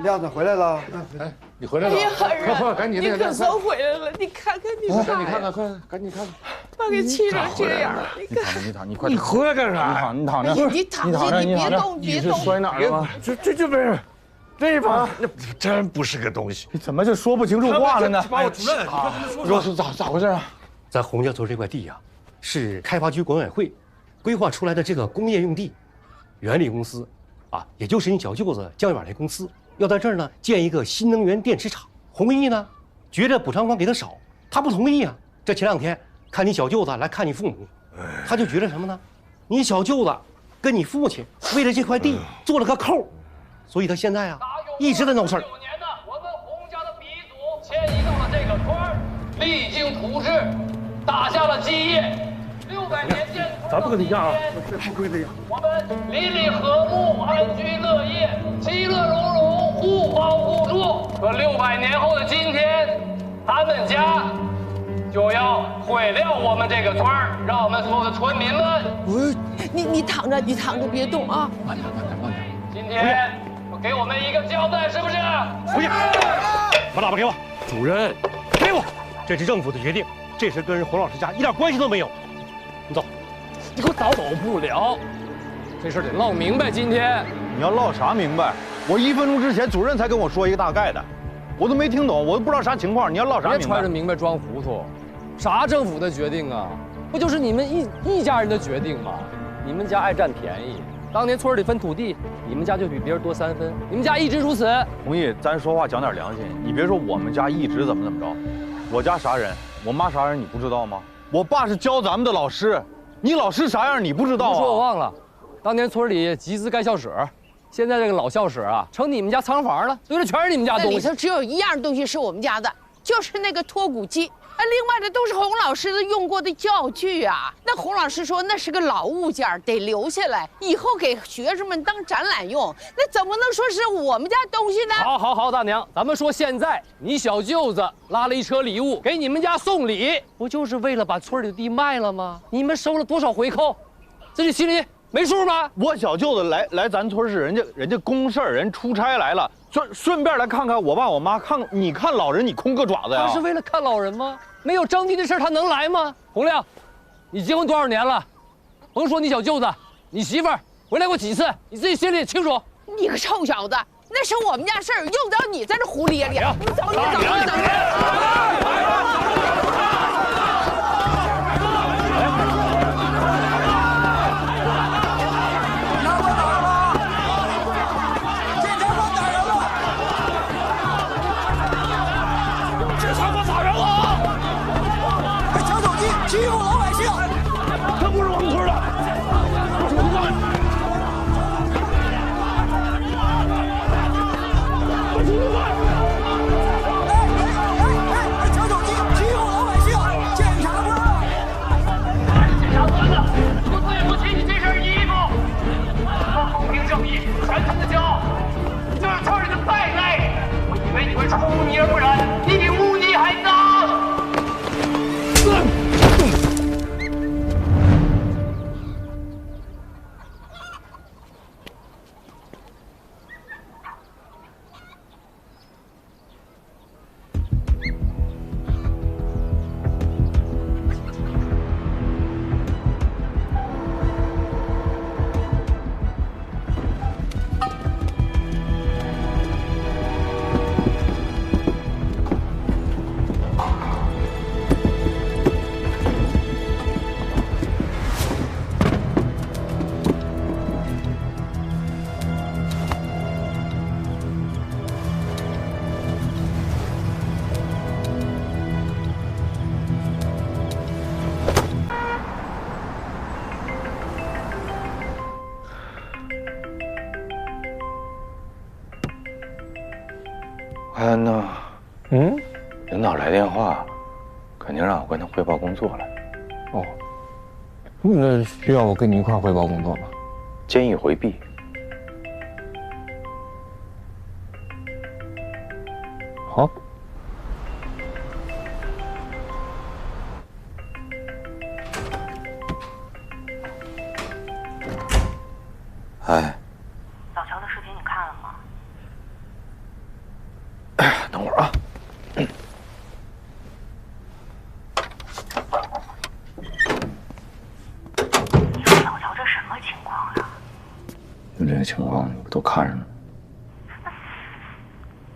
亮子回来了。哎，你回来了，快赶紧那个，你可算回来了！你看看你爸，你看看，快赶紧看看，把给气成这样，你看。你躺，你快，你回来干啥？你躺着，你躺下，你别动，别动。摔哪儿了吗？这不是，这把那真不是个东西。你怎么就说不清楚话了呢？把我主任，你说是咋回事啊？咱洪家村这块地呀，是开发局管委会规划出来的这个工业用地，原理公司啊，也就是你小舅子江远那公司，要在这儿呢建一个新能源电池厂。弘毅呢，觉得补偿款给他少，他不同意啊。这前2天看你小舅子来看你父母，他就觉得什么呢？你小舅子跟你父亲为了这块地做了个扣，所以他现在啊一直在闹事儿。9年呢，我们洪家的鼻祖迁移到了这个村儿，励精图治，打下了基业。600年建村，咱不跟你犟啊，不归这样。我们邻里和睦，安居乐业，其乐融融，互帮互助。可600年后的今天，他们家就要毁掉我们这个村儿，让我们所有的村民们。你躺着，你躺着，别动啊！慢点。今天给我们一个交代，是不是？不要，把喇叭给我。主任，给我，这是政府的决定，这事跟洪老师家一点关系都没有。你走，你给我走不了，这事得唠明白。今天你要唠啥明白？我1分钟之前主任才跟我说一个大概的，我都没听懂，我都不知道啥情况。你要唠啥明白？别揣着明白装糊涂，啥政府的决定啊？不就是你们一家人的决定吗？你们家爱占便宜，当年村里分土地，你们家就比别人多3分，你们家一直如此。弘毅，咱说话讲点良心，你别说我们家一直怎么着，我家啥人，我妈啥人你不知道吗？我爸是教咱们的老师，你老师啥样你不知道啊？你说我忘了，当年村里集资盖校舍，现在这个老校舍啊，成你们家仓房了，堆的全是你们家东西。那里头只有一样东西是我们家的，就是那个脱骨机。另外的都是洪老师的用过的教具啊。那洪老师说那是个老物件，得留下来，以后给学生们当展览用。那怎么能说是我们家东西呢？好，大娘，咱们说现在你小舅子拉了一车礼物给你们家送礼，不就是为了把村里的地卖了吗？你们收了多少回扣，自己心里没数吗？我小舅子来咱村是人家公事儿，人出差来了，顺便来看看我爸我妈，你看老人你空个爪子呀？他是为了看老人吗？没有征地的事他能来吗？洪亮，你结婚多少年了？甭说你小舅子，你媳妇儿回来过几次，你自己心里也清楚。你个臭小子，那是我们家事儿，用得着你在这胡咧咧？你走。欺负老百姓，他不是我们村的，主管。抢手机，欺负老百姓，检察官。检察官呢？我对不起你这身衣服，公平正义，全村的骄傲，你就是村里的败类。我以为你会出泥而不染，你比污泥还脏。安安呢？领导来电话，肯定让我跟他汇报工作了。哦，那需要我跟你一块汇报工作吗？建议回避。好。哎，老乔的视频你看了吗？你这个情况你不都看着呢？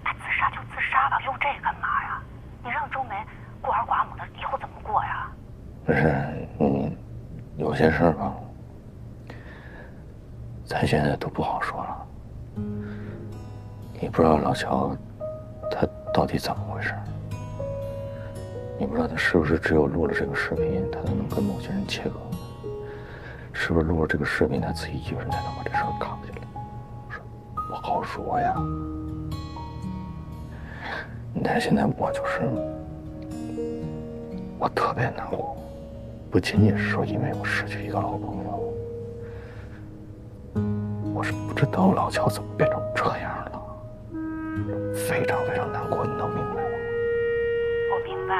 那自杀就自杀吧，用这干嘛呀？你让周梅孤儿寡母的以后怎么过呀？不是你有些事儿吧，咱现在都不好说了。你不知道老乔他到底怎么回事，你不知道他是不是只有录了这个视频，他才能跟某些人切割？是不是录了这个视频，他自己一个人才能把这事儿扛下来？不好说呀。但现在我特别难过，不仅仅是说因为我失去一个老朋友，我是不知道老乔怎么变成这样了，非常非常难过，你能明白吗？我明白，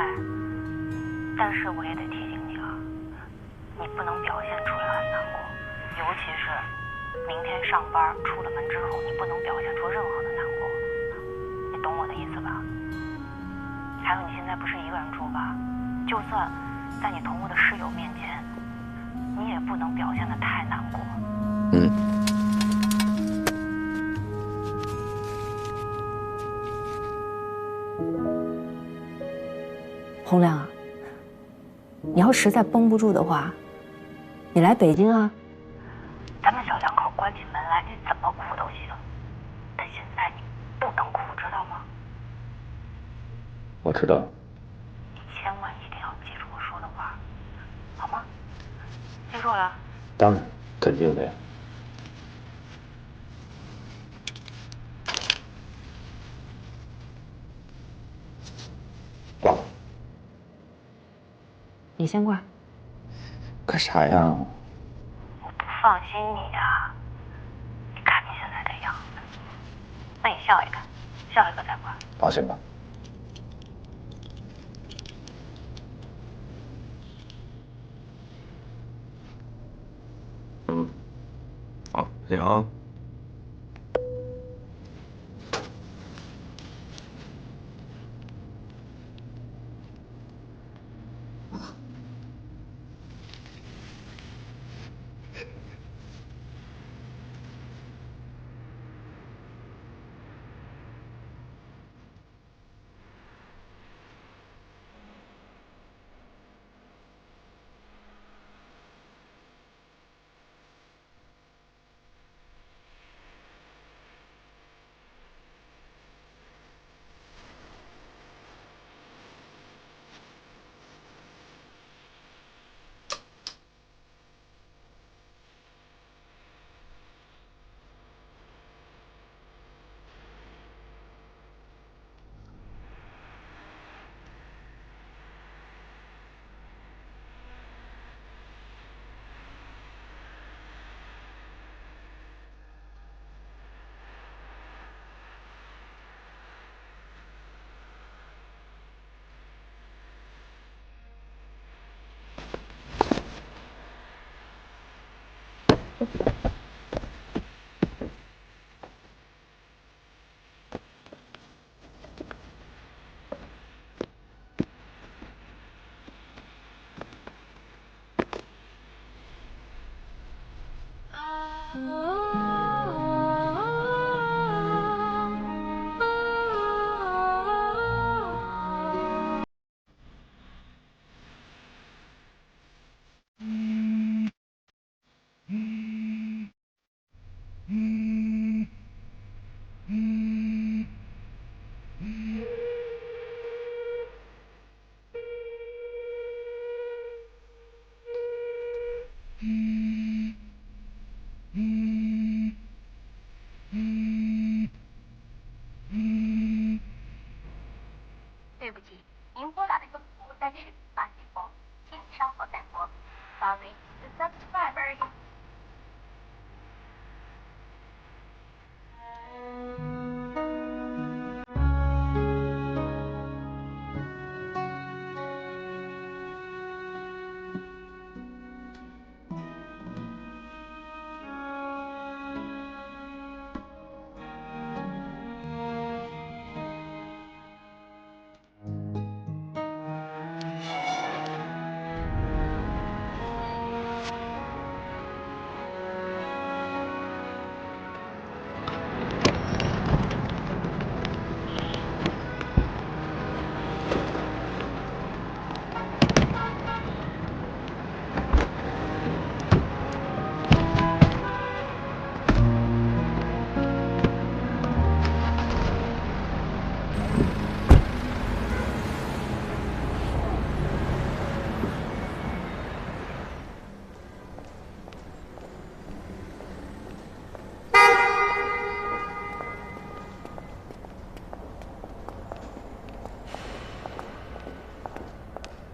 但是我也得提醒你啊，你不能表现出来很难过，尤其是明天上班出了门之后，你不能表现出任何的难过，你懂我的意思吧？还有，你现在不是一个人住吧？就算在你同屋的室友面前，你也不能表现得太难过。洪亮啊，你要实在绷不住的话，你来北京啊。咱们小两口关起门来，你怎么哭都行。但现在你不能哭，知道吗？我知道。你千万一定要记住我说的话，好吗？记住了。当然，肯定的呀。挂了。你先挂。干啥呀？我不放心你呀，你看你现在这样子，那你笑一个，笑一个再挂。放心吧。好，行啊。对不起，您拨打的用户暂时无法接通，请稍后再拨。Sorry, the subscriber is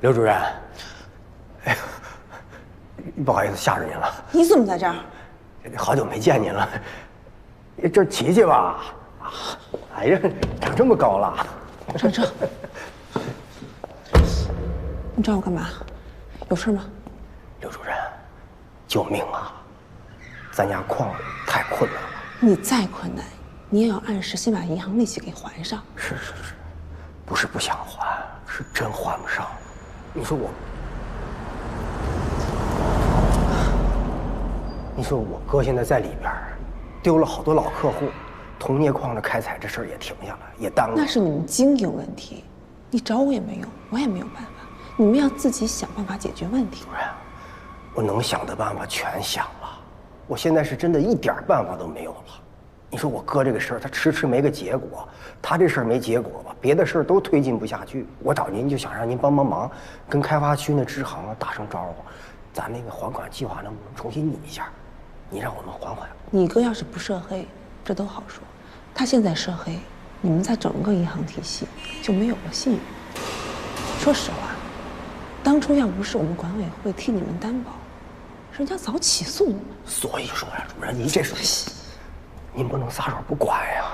刘主任，哎呀，不好意思吓着您了。你怎么在这儿？好久没见您了，这儿骑骑吧。哎呀，长这么高了。程程，你找我干嘛？有事吗？刘主任，救命啊！咱家矿太困难了。你再困难，你也要按时先把银行利息给还上。是，不是不想还，是真还不上。你说我哥现在在里边，丢了好多老客户，铜镍矿的开采这事儿也停下了，也耽误了。那是你们经营问题，你找我也没用，我也没有办法。你们要自己想办法解决问题。主任，我能想的办法全想了，我现在是真的一点办法都没有了。你说我哥这个事儿，他迟没个结果，他这事儿没结果吧，别的事儿都推进不下去。我找您就想让您帮忙，跟开发区那支行打声招呼，咱那个还款计划能不能重新拟一下？你让我们还款。你哥要是不涉黑，这都好说；他现在涉黑，你们在整个银行体系就没有了信誉。说实话，当初要不是我们管委会替你们担保，人家早起诉你们。所以说呀，主任，您这是。您不能撒手不管呀！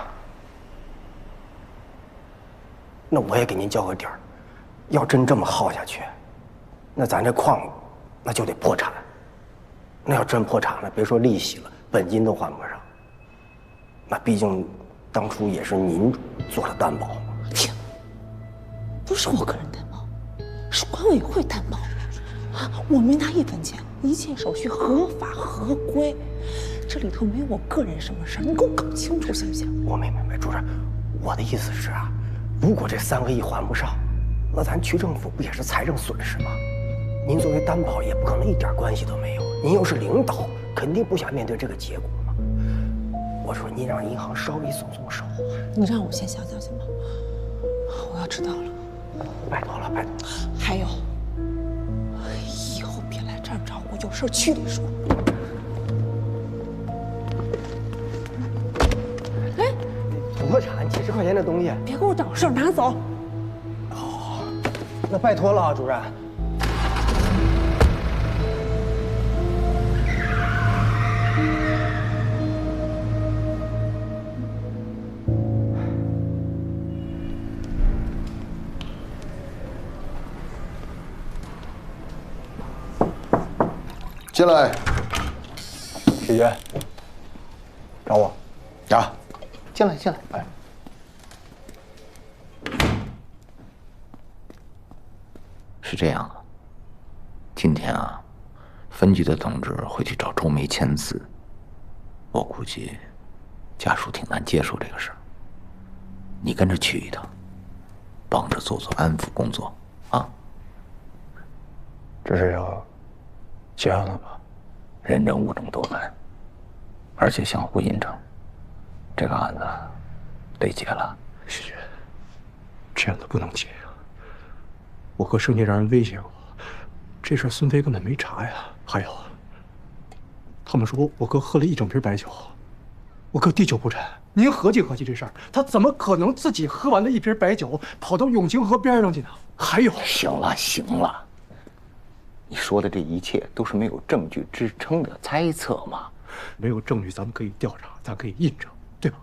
那我也给您交个底儿，要真这么耗下去，那咱这矿那就得破产。那要真破产了，别说利息了，本金都还不上。那毕竟当初也是您做了担保。天，不是我个人担保，是管委会担保啊！我没拿1分钱，一切手续合法合规。这里头没有我个人什么事儿，你给我搞清楚行不行？我明白，主任，我的意思是啊，如果这3个亿还不上，那咱区政府不也是财政损失吗？您作为担保也不可能一点关系都没有，您又是领导，肯定不想面对这个结果嘛。我说您让银行稍微松手。你让我先想想行吗？我要知道了。拜托了，拜托。还有，以后别来这儿找我，有事区里说。土特产几10块钱的东西，别给我找事儿，拿走。哦，那拜托了啊，主任。进来。许娟，找我。啊。进来。哎，是这样的，今天啊，分局的同志会去找周梅签字，我估计家属挺难接受这个事儿。你跟着去一趟，帮着做安抚工作啊。这是要结案了吧？人证物证都来，而且相互印证。这个案子得结了。许娟，这样的不能结呀！我哥生前让人威胁过，这事孙飞根本没查呀。还有，他们说我哥喝了1整瓶白酒，我哥滴酒不沾。您合计这事儿，他怎么可能自己喝完了1瓶白酒，跑到永清河边上去呢？还有，行了，你说的这一切都是没有证据支撑的猜测嘛？没有证据，咱们可以调查，咱可以印证。对吧？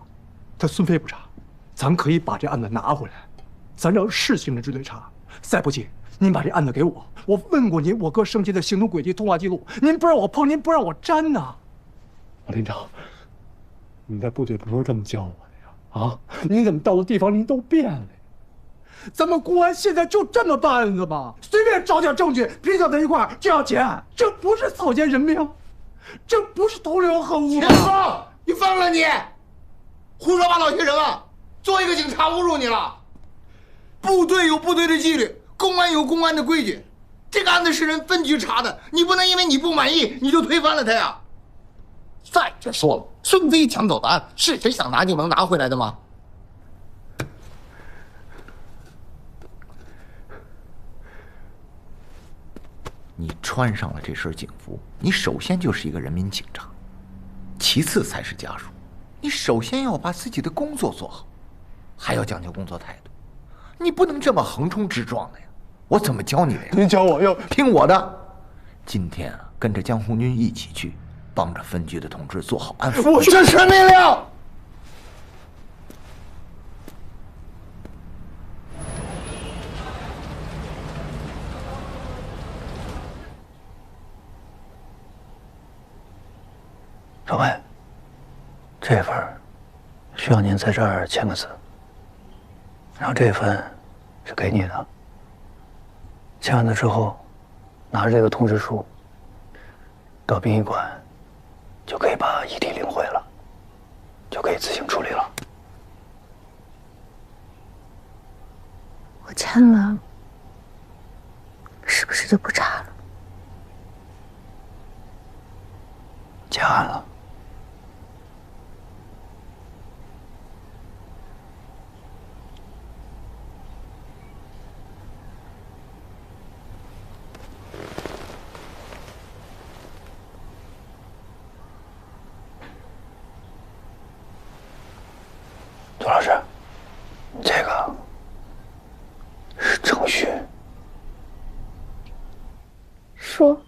他孙飞不查，咱可以把这案子拿回来，咱让市刑侦支队查。再不济，您把这案子给我，我问过您我哥生前的行动轨迹、通话记录，您不让我碰，您不让我沾呐。王连长，你在部队不是这么教我的呀？啊，您怎么到了地方您都变了呀？咱们公安现在就这么办案子吗？随便找点证据拼凑在一块儿就要结案，这不是草菅人命，这不是同流合污吗？田丰，你疯了你！胡说八道些什么？作为一个警察侮辱你了。部队有部队的纪律，公安有公安的规矩。这个案子是人分局查的，你不能因为你不满意你就推翻了他呀。再者说了，孙飞抢走的案是谁想拿就能拿回来的吗？你穿上了这身警服，你首先就是一个人民警察，其次才是家属。你首先要把自己的工作做好，还要讲究工作态度。你不能这么横冲直撞的呀！我怎么教你的呀？您教我要听我的。今天啊，跟着江红军一起去，帮着分局的同志做好安抚。我这是命令。少尉，这份需要您在这儿签个字，然后这份是给你的。签完了之后，拿着这个通知书到殡仪馆，就可以把遗体领回了，就可以自行处理了。我签了，是不是就不查了？结案了。左老师，这个是程序。说，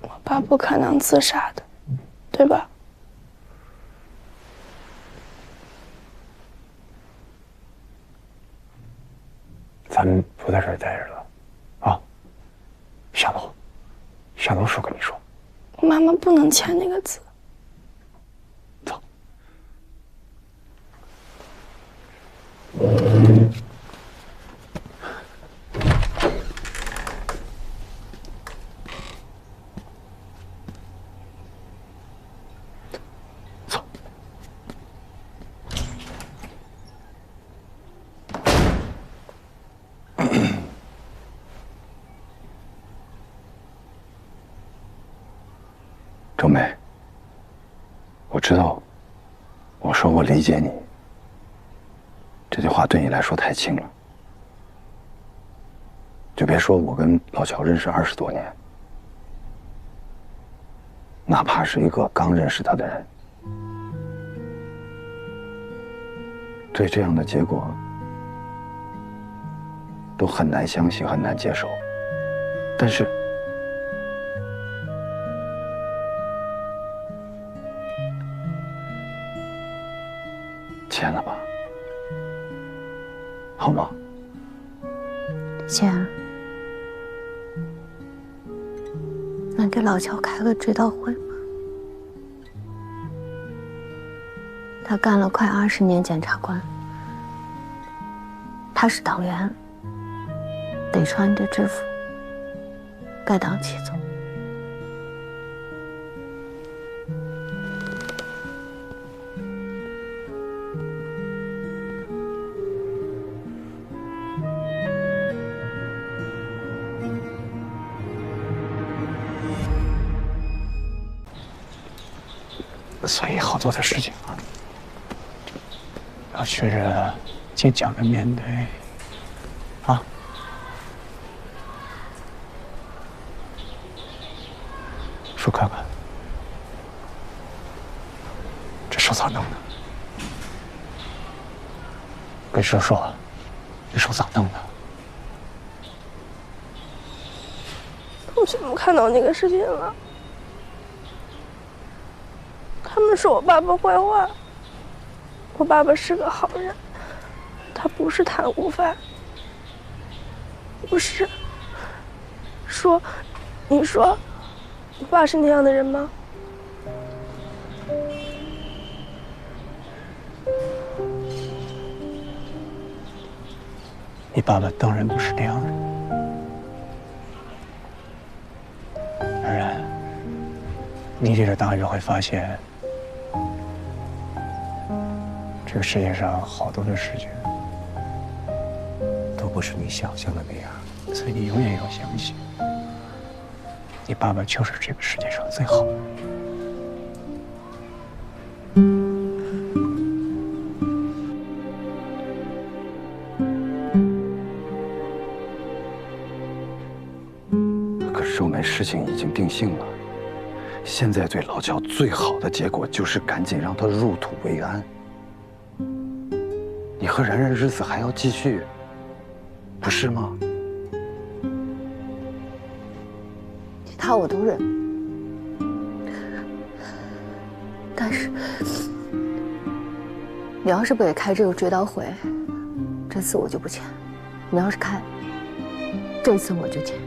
我爸不可能自杀的，对吧？咱们不在这儿待着了，啊！下楼，下楼说跟你说。我妈妈不能签那个字。周梅，我知道，我说我理解你，这句话对你来说太轻了。就别说我跟老乔认识20多年，哪怕是一个刚认识他的人，对这样的结果都很难相信，很难接受。但是，签了吧，好吗？签。能给老乔开个追悼会吗？他干了快20年检察官，他是党员，得穿着制服，该当齐总。所以好做的事情啊，要学着坚强的面对，啊。说看看，这手咋弄的？跟叔说，这手咋弄的？我怎么看到那个视频了？他们说我爸爸坏话，我爸爸是个好人，他不是贪污犯，不是。说，你说，我爸是那样的人吗？你爸爸当然不是那样的人，当然，你这个大人会发现。这个世界上好多的事情都不是你想象的那样，所以你永远要相信，你爸爸就是这个世界上最好的。可是周梅，事情已经定性了，现在对老乔最好的结果就是赶紧让他入土为安。你和然然日子还要继续，不是吗？他我都认，但是你要是不给开这个追悼会，这次我就不签；你要是开，这次我就签。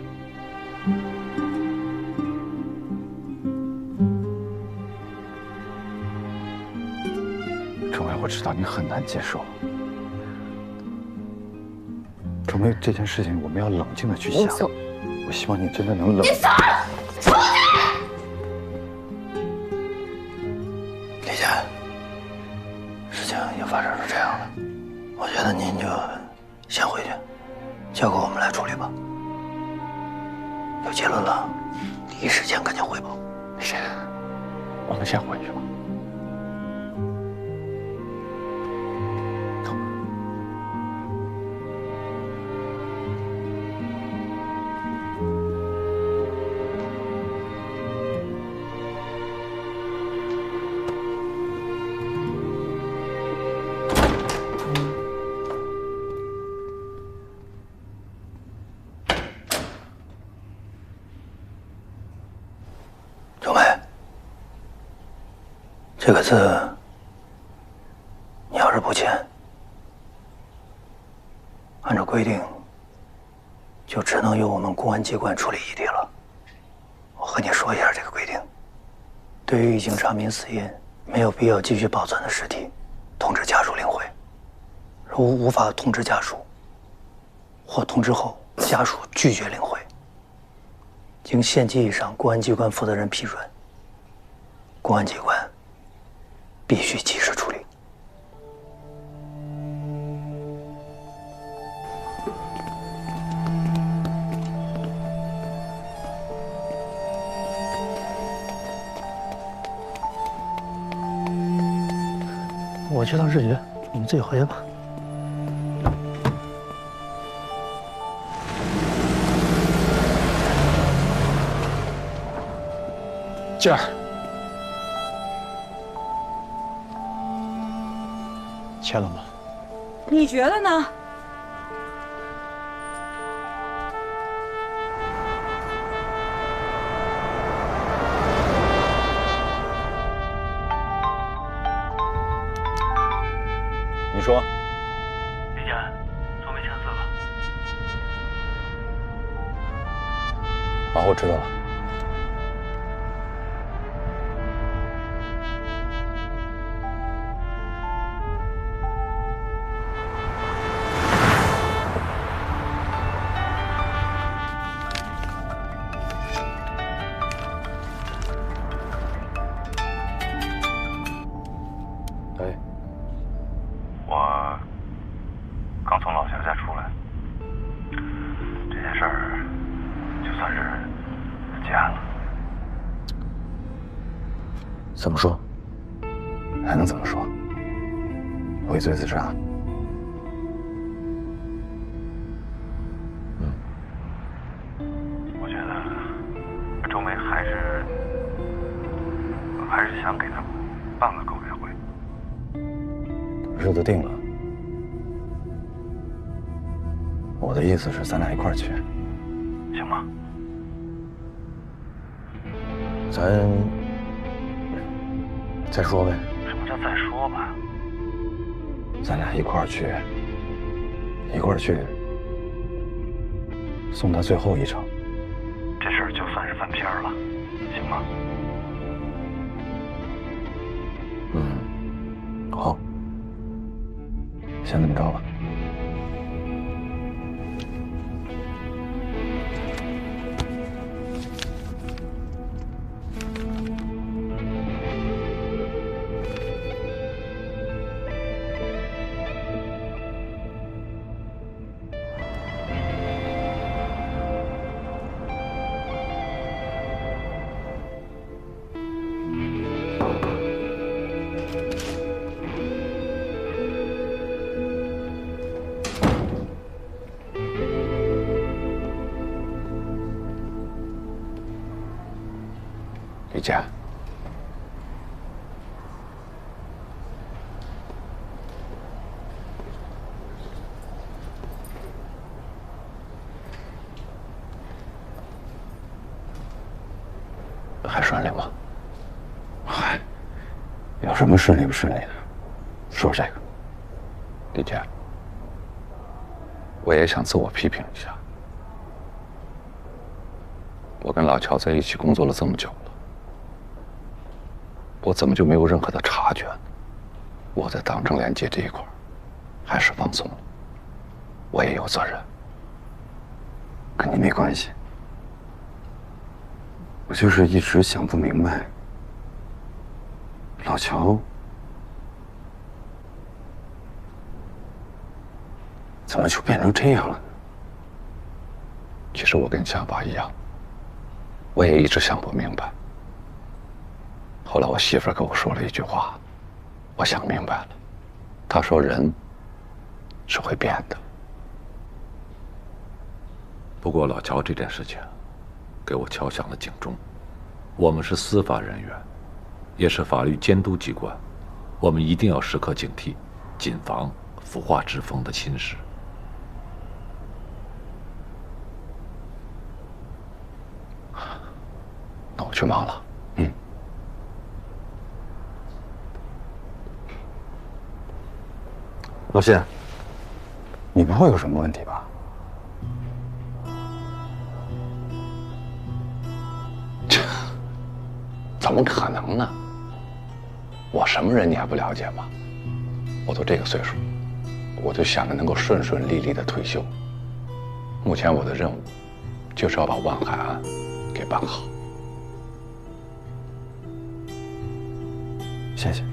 钟梅，我知道你很难接受。钟梅，这件事情我们要冷静的去想。我希望你真的能冷。你走，出去！李姐，事情已经发生成这样了，我觉得您就先回去，交给我们来处理吧。有结论了，第一时间赶紧汇报。李姐，我们先回去吧。这个字，你要是不签，按照规定，就只能由我们公安机关处理异地了。我和你说一下这个规定：对于已经查明死因、没有必要继续保存的尸体，通知家属领回；如无法通知家属，或通知后家属拒绝领回，经县级以上公安机关负责人批准，公安机关必须及时处理。我去趟市局，你们自己回去吧。静儿。签了吗？你觉得呢？你说。李姐，钟梅签字了。好，我知道了。怎么说？还能怎么说？畏罪自杀。我觉得周梅还是想给他办个告别会。日子定了，我的意思是咱俩一块儿去，行吗？咱再说呗。什么叫再说吧？咱俩一块儿去，送他最后一程。这事儿就算是翻篇了，行吗？好，先这么着吧。李姐，还顺利吗？嗨，有什么顺利不顺利的？说这个，李姐，我也想自我批评一下。我跟老乔在一起工作了这么久了，我怎么就没有任何的察觉呢？我在党政联接这一块还是放松了，我也有责任，跟你没关系。我就是一直想不明白，老乔怎么就变成这样了呢？其实我跟夏爸一样，我也一直想不明白。后来我媳妇儿跟我说了一句话，我想明白了。她说人是会变的。不过老乔这件事情给我敲响了警钟。我们是司法人员，也是法律监督机关，我们一定要时刻警惕，谨防腐化之风的侵蚀。那我去忙了。老谢，你不会有什么问题吧？怎么可能呢？我什么人你还不了解吗？我都这个岁数，我就想着能够顺顺利利的退休。目前我的任务就是要把万海案给办好。谢谢。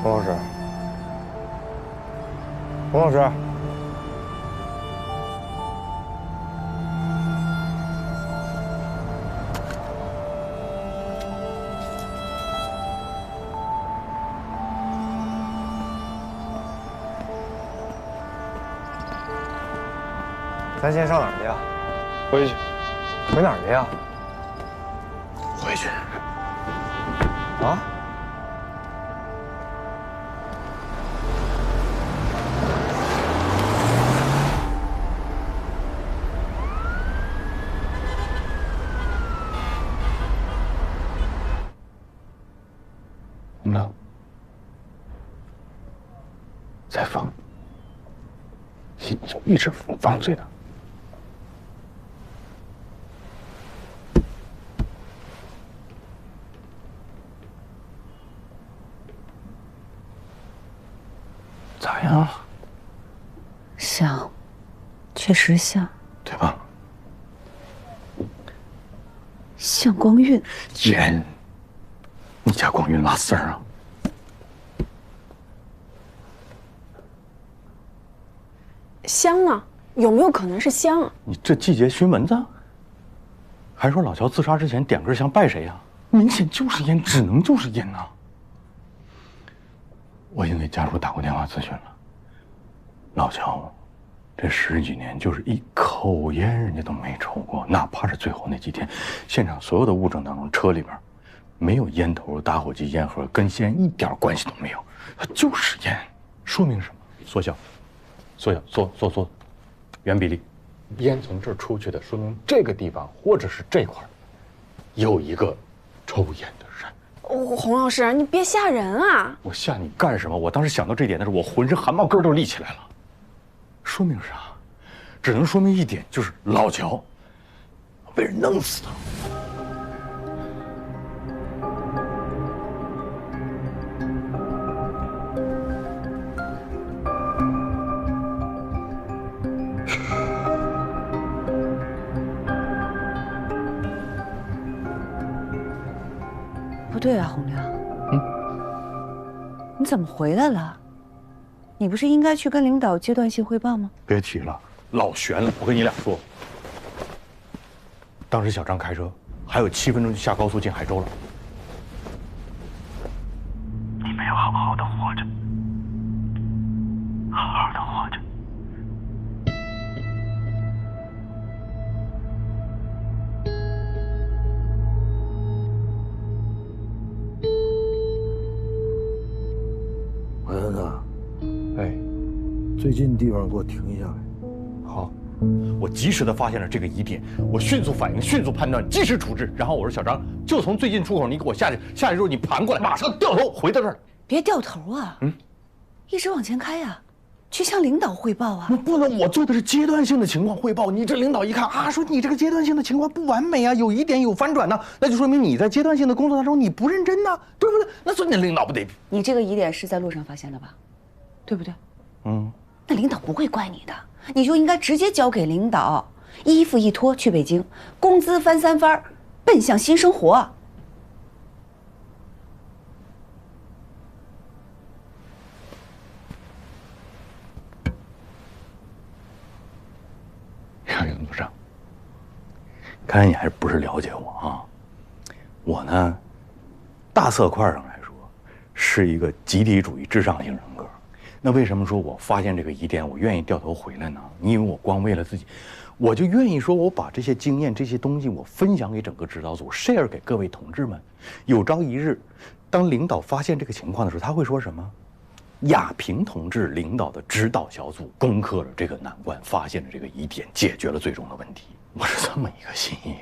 洪老师，洪老师，咱先上哪儿去呀？回去。回哪儿去呀？回去。啊？呢？再放，你就一直放嘴的。咋样？像，确实像，对吧？像光晕。姐，你家光晕拉丝儿啊？香呢？有没有可能是香啊？你这季节熏蚊子？还说老乔自杀之前点根香拜谁呀？明显就是烟，只能就是烟呐！我已经给家属打过电话咨询了，老乔这10几年就是一口烟人家都没抽过，哪怕是最后那几天，现场所有的物证当中，车里边没有烟头、打火机、烟盒，跟吸烟一点关系都没有，它就是烟，说明什么？缩小，原比例，烟从这儿出去的，说明这个地方或者是这块有一个抽烟的人。洪老师，你别吓人啊！我吓你干什么？我当时想到这点的时候，我浑身汗毛根都立起来了。说明啥？只能说明一点，就是老乔被人弄死的。不对啊，洪亮，你怎么回来了？你不是应该去跟领导阶段性汇报吗？别提了，老悬了。我跟你俩说，当时小张开车，还有7分钟就下高速进海州了。你没有好好的活着，好好的活着。海恩呐，哎，最近地方给我停下来。好。我及时的发现了这个疑点，我迅速反应，迅速判断，及时处置。然后我说小张，就从最近出口，你给我下去，下去之后你盘过来，马上掉头回到这儿。别掉头啊！一直往前开呀，去向领导汇报啊。不能，我做的是阶段性的情况汇报。你这领导一看啊，说你这个阶段性的情况不完美啊，有疑点有反转呢，那就说明你在阶段性的工作当中你不认真呐，对不对？那所以那领导不得。你这个疑点是在路上发现的吧？对不对？那领导不会怪你的。你就应该直接交给领导，衣服一脱去北京，工资翻3番，奔向新生活。杨营组长，看来你还不是了解我啊。我呢，大色块上来说，是一个集体主义至上型人格。那为什么说我发现这个疑点，我愿意掉头回来呢？你以为我光为了自己，我就愿意说我把这些经验、这些东西我分享给整个指导组 ，share 给各位同志们。有朝一日，当领导发现这个情况的时候，他会说什么？亚平同志领导的指导小组攻克了这个难关，发现了这个疑点，解决了最终的问题。我是这么一个心意。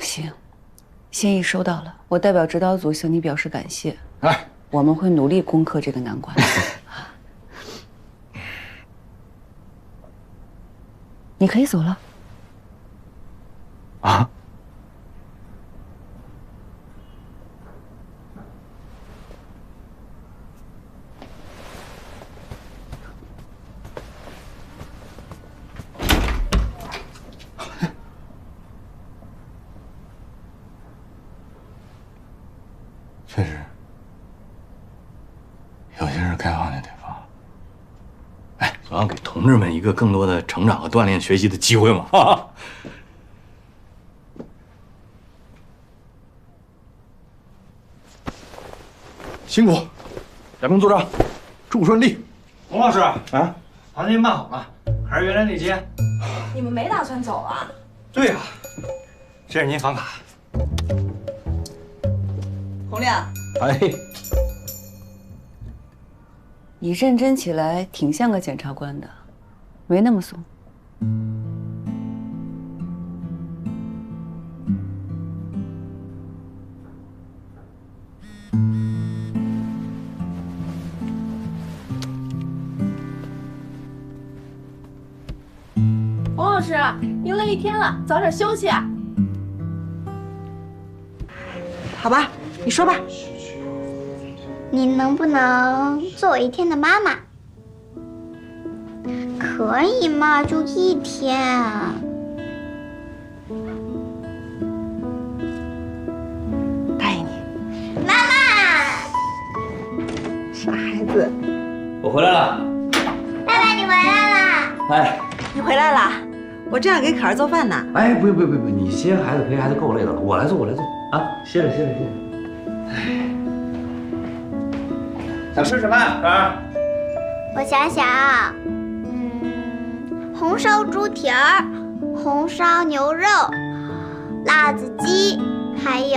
行，心意收到了，我代表指导组向你表示感谢。哎，我们会努力攻克这个难关。你可以走了。啊？确实，有些事该放就得放。哎，总要给同志们一个更多的成长和锻炼、学习的机会嘛！哈哈。辛苦，亚明组长，祝顺利。洪老师啊，房间办好了，还是原来那间。你们没打算走啊？对呀，这是您房卡。洪亮，哎，你认真起来挺像个检察官的，没那么怂。洪老师，您累一天了，早点休息啊。好吧，你说吧。你能不能做我1天的妈妈？可以嘛，就1天。答应你。妈妈，傻孩子。我回来了。爸爸，你回来啦！哎，你回来了，我正要给可儿做饭呢。哎，不用，你接孩子陪孩子够累的了，我来做啊，歇着。想吃什么呀，可儿？我想想，红烧猪蹄儿、红烧牛肉、辣子鸡，还有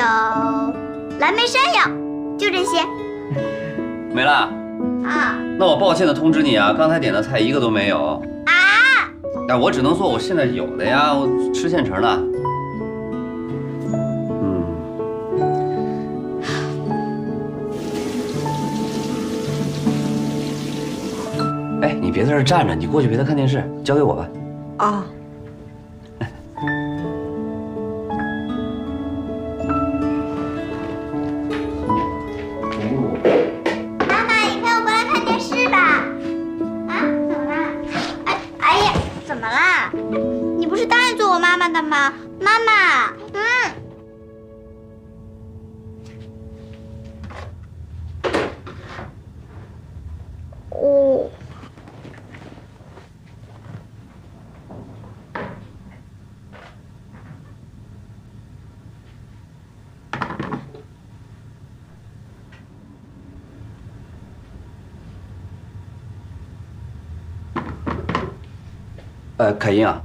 蓝莓山药，就这些。没了。啊。那我抱歉的通知你啊，刚才点的菜一个都没有。啊？但我只能说我现在有的呀，我吃现成的。哎，你别在这儿站着，你过去陪他看电视，交给我吧。哦。妈妈，你陪我过来看电视吧。啊？怎么啦？哎呀，怎么啦？你不是答应做我妈妈的吗？妈妈，哦。凯英啊，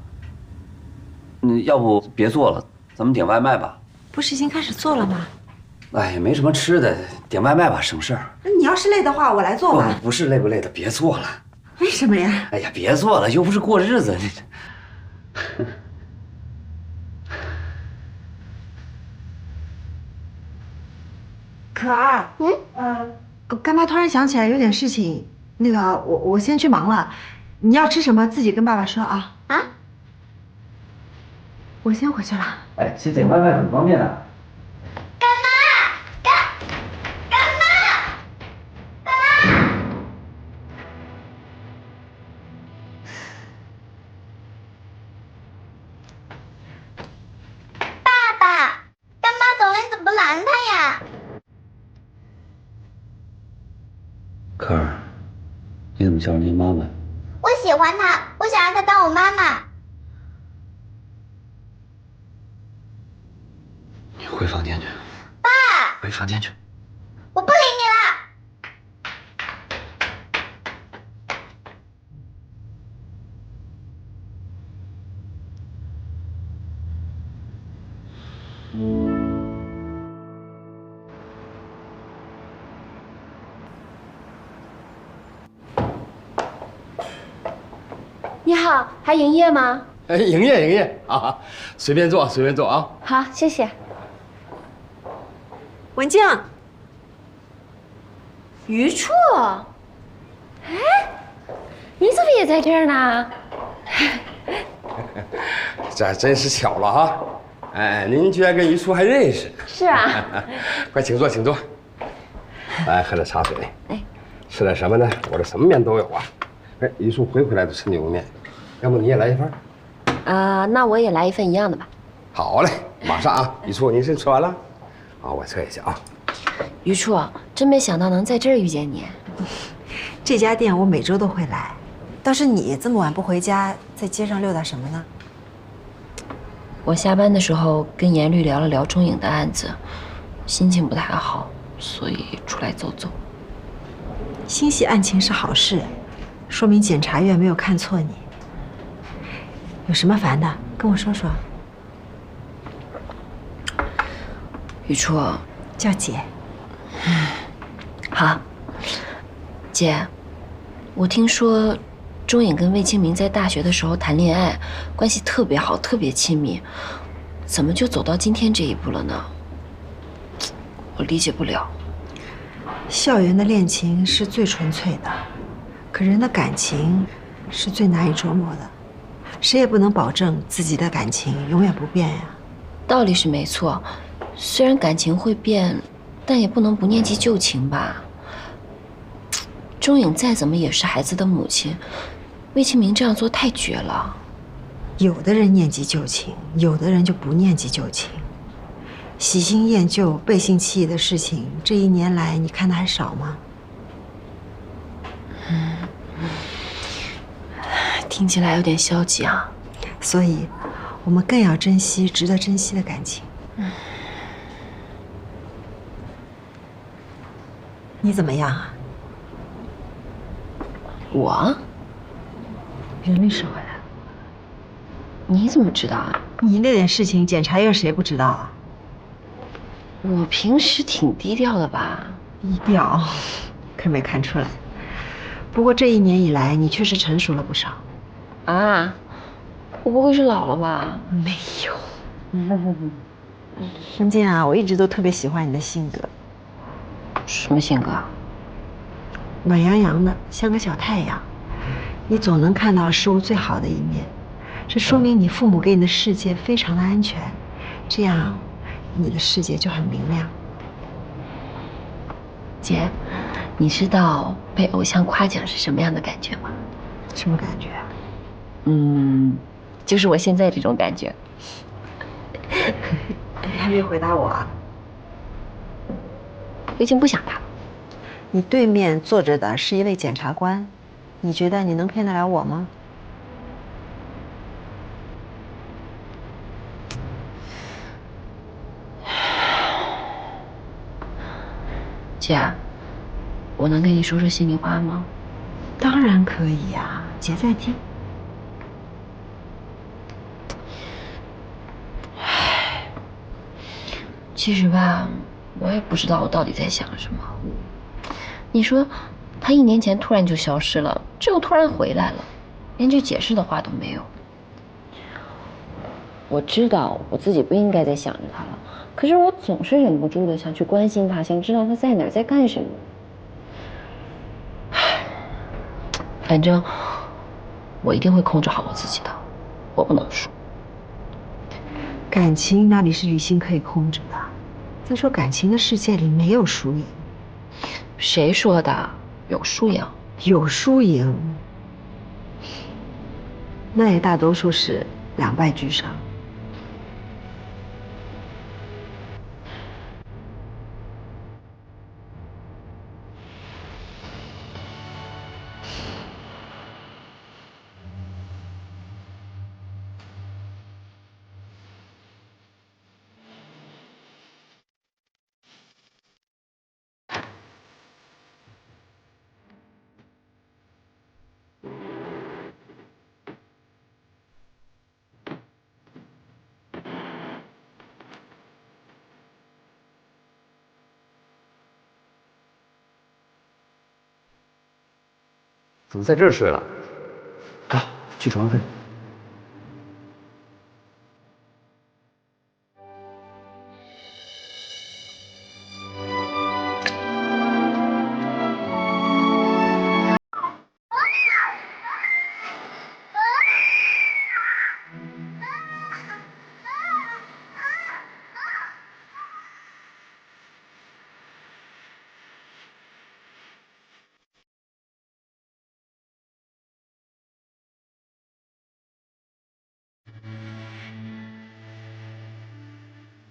要不别做了，咱们点外卖吧。不是已经开始做了吗？哎，没什么吃的，点外卖吧，省事儿。你要是累的话，我来做吧。不是累不累的，别做了。为什么呀？哎呀，别做了，又不是过日子。可儿，我干妈突然想起来有点事情，那个我先去忙了，你要吃什么自己跟爸爸说啊。啊？我先回去了。哎，其实点外卖很方便的。可儿，你怎么叫人家妈妈？我喜欢她，我想让她当我妈妈。你回房间去。爸，回房间去。我不理你了。你好，还营业吗？哎，营业啊，随便坐啊。好，谢谢。文静，余处，哎，你怎么也在这儿呢？这真是巧了哈！哎，您居然跟余处还认识？是啊。快请坐，请坐。来，喝点茶水。哎，吃点什么呢？我这什么面都有啊。哎，余处回来都吃牛肉面，要不你也来一份？那我也来一份一样的吧。好嘞，马上啊！余处，您是吃完了？啊，我测一下啊。余处，真没想到能在这儿遇见你。这家店我每周都会来，倒是你这么晚不回家，在街上溜达什么呢？我下班的时候跟严律聊了聊钟颖的案子，心情不太好，所以出来走走。心系案情是好事，说明检察院没有看错你。有什么烦的，跟我说说。余处，叫姐。好，姐，我听说钟颖跟魏清明在大学的时候谈恋爱，关系特别好，特别亲密，怎么就走到今天这一步了呢？我理解不了。校园的恋情是最纯粹的，可人的感情是最难以琢磨的，谁也不能保证自己的感情永远不变呀。道理是没错，虽然感情会变，但也不能不念及旧情吧。钟颖再怎么也是孩子的母亲，魏清明这样做太绝了。有的人念及旧情，有的人就不念及旧情。喜新厌旧、背信弃义的事情，这1年来你看的还少吗？听起来有点消极啊。所以，我们更要珍惜值得珍惜的感情。你怎么样啊？我？任律师回来了。你怎么知道啊？你那点事情，检察院谁不知道啊？我平时挺低调的吧？低调，可没看出来。不过这1年以来，你确实成熟了不少。啊？我不会是老了吧？没有。文静啊，我一直都特别喜欢你的性格。什么性格？暖洋洋的，像个小太阳。你总能看到事物最好的一面，这说明你父母给你的世界非常的安全，这样你的世界就很明亮。姐，你知道被偶像夸奖是什么样的感觉吗？什么感觉啊？就是我现在这种感觉。你还没回答我啊？我已经不想答了。你对面坐着的是一位检察官，你觉得你能骗得了我吗？姐，我能跟你说说心里话吗？当然可以呀，姐在听。其实吧，我也不知道我到底在想什么。你说，他1年前突然就消失了，这又突然回来了，连句解释的话都没有。我知道我自己不应该再想着他了，可是我总是忍不住的想去关心他，想知道他在哪儿，在干什么。反正我一定会控制好我自己的，我不能输。感情哪里是雨欣可以控制的？再说感情的世界里没有输赢。谁说的？有输赢。有输赢，那也大多数是2败俱伤。怎么在这儿睡了？啊，去床上睡。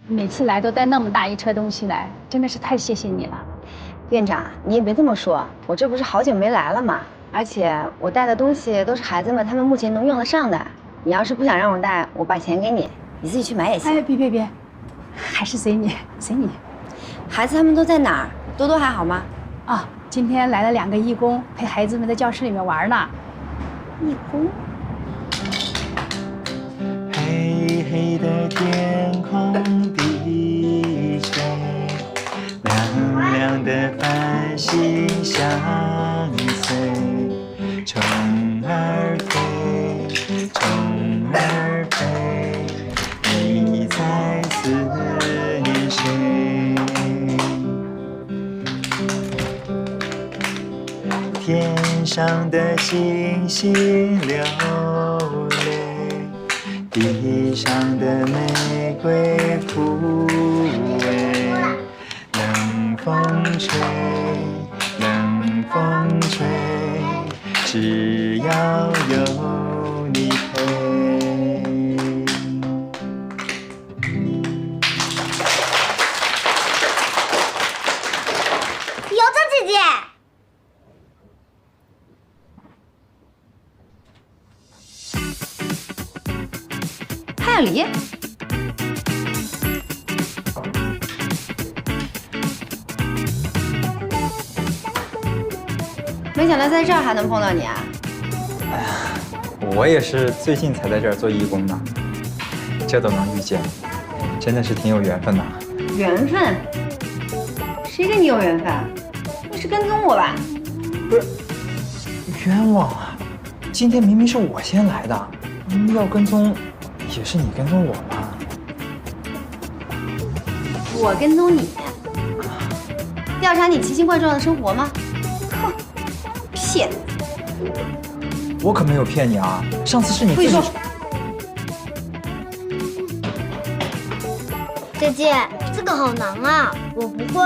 每次来都带那么大一车东西来，真的是太谢谢你了。院长，你也别这么说，我这不是好久没来了嘛，而且我带的东西都是孩子们他们目前能用得上的。你要是不想让我带，我把钱给你，你自己去买也行。哎，别，还是随你，随你。孩子他们都在哪儿？多多还好吗？啊，今天来了2个义工，陪孩子们在教室里面玩呢。义工。黑黑的天空低垂，亮亮的繁星相随，虫儿飞，虫儿飞，你在思念谁？天上的星星流泪，地上的玫瑰枯萎，冷风吹，冷风吹，只要有你陪。有的姐姐。潘晓黎，没想到在这儿还能碰到你啊！哎呀，我也是最近才在这儿做义工的，这都能遇见，真的是挺有缘分的。缘分？谁跟你有缘分？你是跟踪我吧？不是，冤枉啊！今天明明是我先来的，要跟踪。也是你跟踪我吧？我跟踪你，调查你奇形怪状的生活吗？哼，骗子！我可没有骗你啊！上次是你自己说。姐姐，这个好难啊，我不会。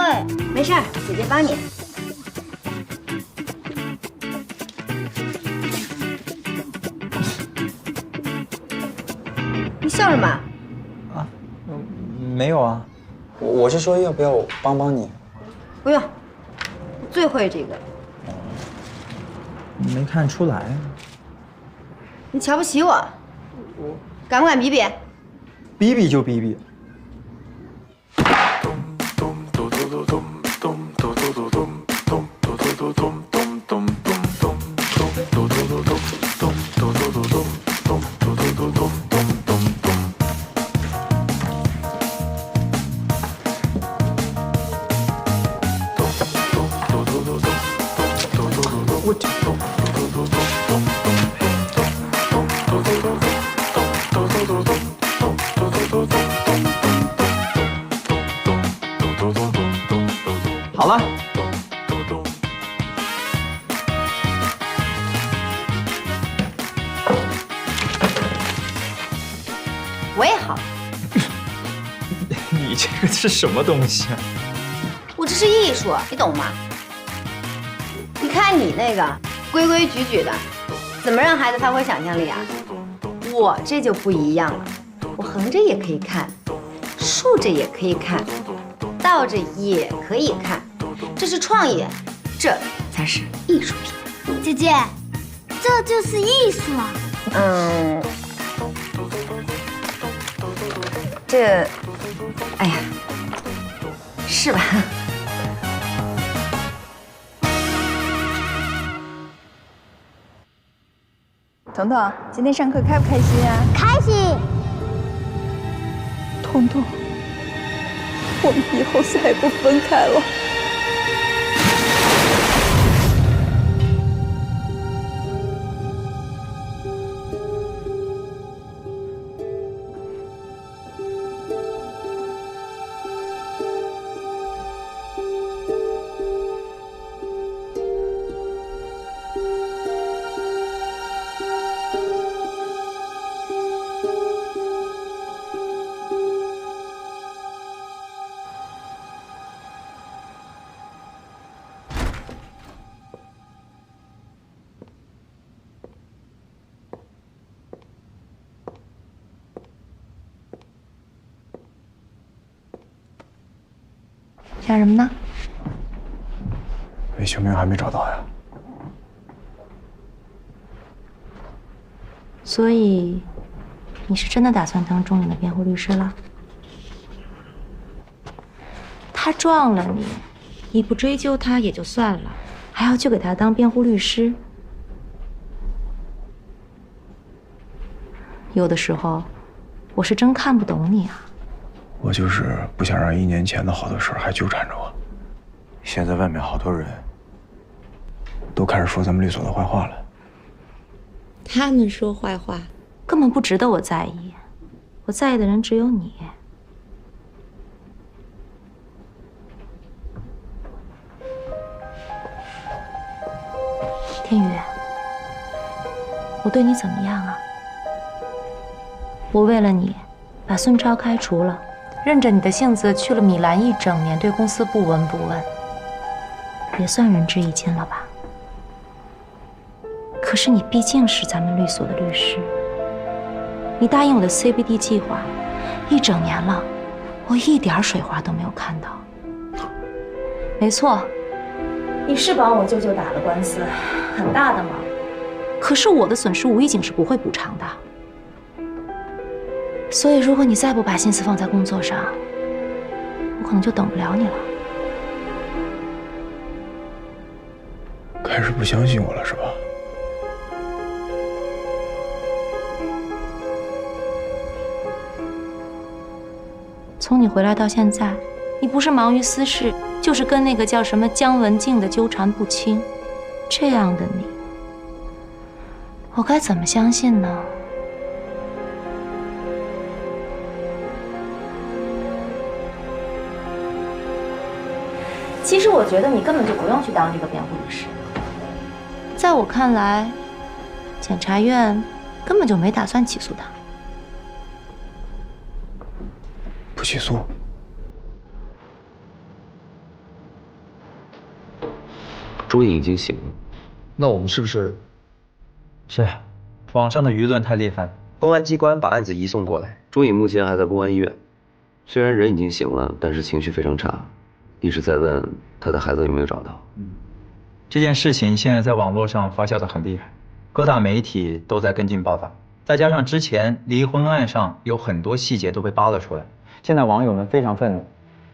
没事，姐姐帮你。你笑什么？啊，没有啊，我是说要不要帮帮你？不用，我最会这个。没看出来。你瞧不起我？敢不敢比比？比比就比比。我这。好了。我也好。你这个是什么东西啊？我这是艺术，你懂吗？你看你那个规规矩矩的，怎么让孩子发挥想象力啊？我这就不一样了，我横着也可以看，竖着也可以看，倒着也可以看，这是创意，这才是艺术品。姐姐，这就是艺术啊！这，哎呀，是吧？彤彤，今天上课开不开心啊？开心。彤彤，我们以后再也不分开了。想什么呢？魏清明还没找到呀。所以，你是真的打算当钟颖的辩护律师了？他撞了你，你不追究他也就算了，还要去给他当辩护律师。有的时候，我是真看不懂你啊。我就是不想让1年前的好多事还纠缠着我。现在外面好多人都开始说咱们律所的坏话了。他们说坏话，根本不值得我在意。我在意的人只有你。天宇，我对你怎么样啊？我为了你，把孙超开除了。任着你的性子去了米兰1整年，对公司不闻不问，也算仁至义尽了吧？可是你毕竟是咱们律所的律师，你答应我的 CBD 计划1整年了，我一点水花都没有看到。没错，你是帮我舅舅打了官司，很大的忙，可是我的损失无意景是不会补偿的。所以，如果你再不把心思放在工作上，我可能就等不了你了。开始不相信我了是吧？从你回来到现在，你不是忙于私事，就是跟那个叫什么姜文静的纠缠不清。这样的你，我该怎么相信呢？其实我觉得你根本就不用去当这个辩护律师。在我看来，检察院根本就没打算起诉他。不起诉？钟颖已经醒了，那我们是不是？是，网上的舆论太猎犯，公安机关把案子移送过来。钟颖目前还在公安医院，虽然人已经醒了，但是情绪非常差。一直在问他的孩子有没有找到。这件事情现在在网络上发酵得很厉害，各大媒体都在跟进报道，再加上之前离婚案上有很多细节都被扒了出来，现在网友们非常愤怒，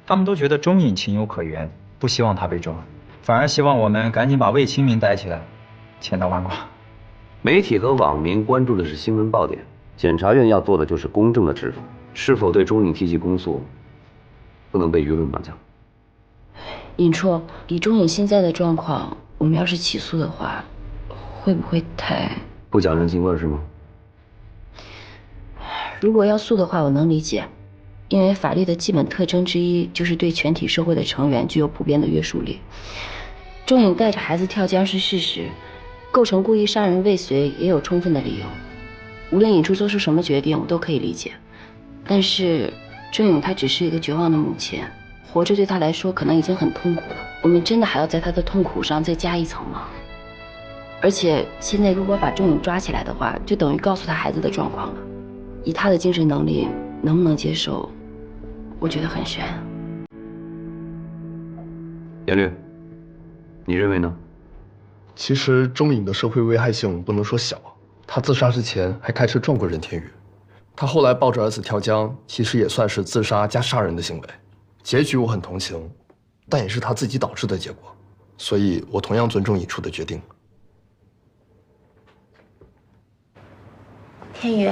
他们都觉得钟颖情有可原，不希望他被抓，反而希望我们赶紧把魏清明逮起来，千刀万剐。媒体和网民关注的是新闻爆点，检察院要做的就是公正的执法，是否对钟颖提起公诉，不能被舆论绑架。尹初，以钟颖现在的状况，我们要是起诉的话，会不会太……不讲人情味是吗？如果要诉的话，我能理解，因为法律的基本特征之一就是对全体社会的成员具有普遍的约束力。钟颖带着孩子跳江是事实，构成故意杀人未遂也有充分的理由。无论尹初做出什么决定，我都可以理解。但是钟颖她只是一个绝望的母亲，活着对她来说可能已经很痛苦了。我们真的还要在她的痛苦上再加一层吗？而且现在如果把钟颖抓起来的话，就等于告诉她孩子的状况了。以她的精神能力，能不能接受，我觉得很悬。严律，你认为呢？其实钟颖的社会危害性不能说小，他自杀之前还开车撞过任天宇，他后来抱着儿子跳江，其实也算是自杀加杀人的行为。结局我很同情，但也是他自己导致的结果，所以我同样尊重尹初的决定。天宇，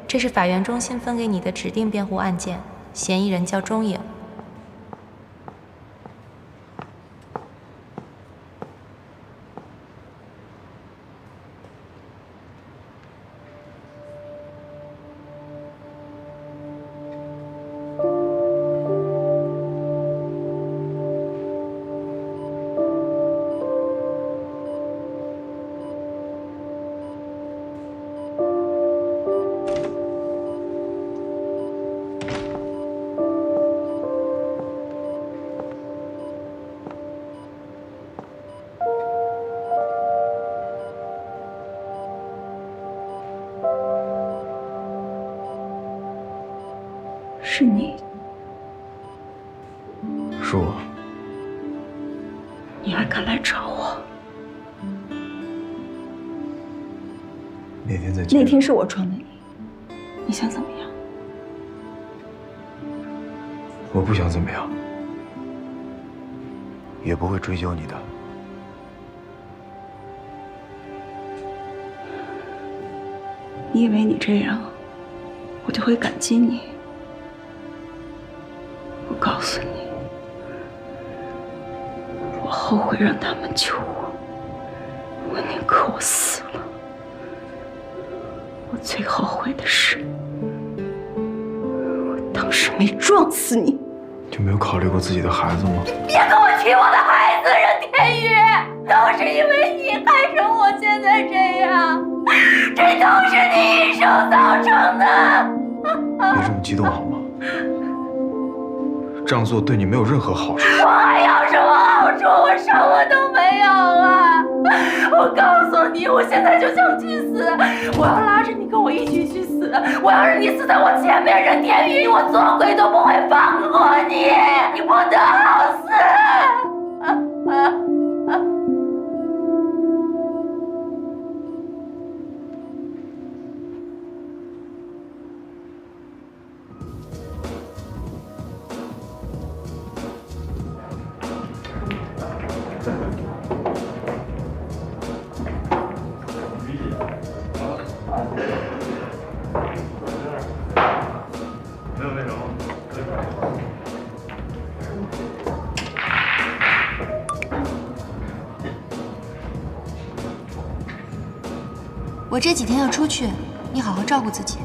这是法院中心分给你的指定辩护案件，嫌疑人叫钟颖。是你，是我。你还敢来找我？那天在那天是我撞的你，你想怎么样？我不想怎么样，也不会追究你的。你以为你这样，我就会感激你？我告诉你，我后悔让他们救我，我宁可我死了。我最后悔的是，我当时没撞死你。就没有考虑过自己的孩子吗？别跟我提我的孩子，任天宇，都是因为你害成我现在这样，这都是你一手造成的。别这么激动好吗？这样做对你没有任何好处。我还要什么好处？我什么都没有啊！我告诉你，我现在就想去死！我要拉着你跟我一起去死！我要是你死在我前面，任天宇，我做鬼都不会放过你！你不得好死！我这几天要出去，你好好照顾自己。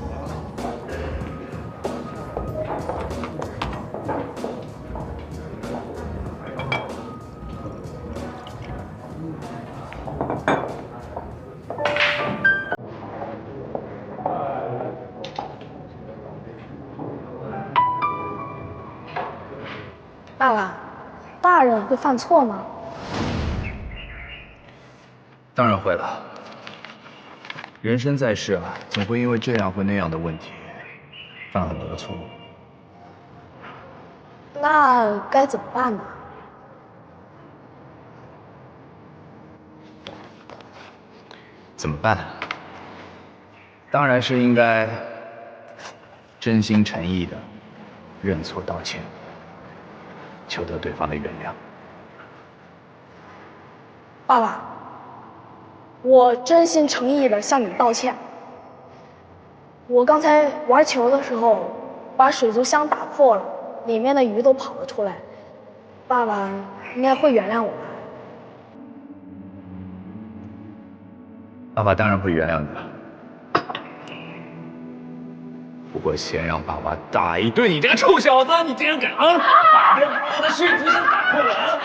爸爸，大人会犯错吗？当然会了。人生在世啊，总会因为这样或那样的问题，犯很多的错误。那该怎么办呢？怎么办？当然是应该真心诚意的认错道歉，求得对方的原谅。爸爸，我真心诚意的向你道歉。我刚才玩球的时候，把水族箱打破了，里面的鱼都跑了出来。爸爸应该会原谅我吧？爸爸当然会原谅你了。不过先让爸爸打一顿你这个臭小子！你竟然敢啊！把这我的血直接打破了！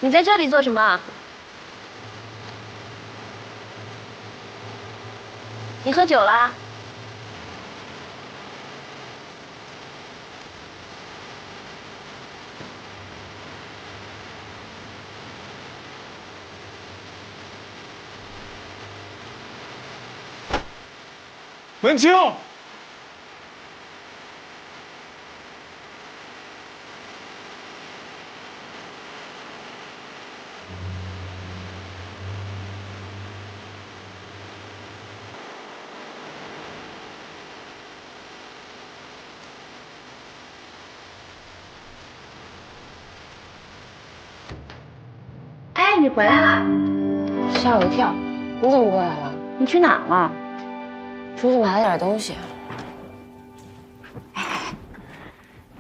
你在这里做什么？你喝酒了？文清，哎，你回来了，吓我一跳。你怎么过来了？你去哪儿了？出去买了点东西。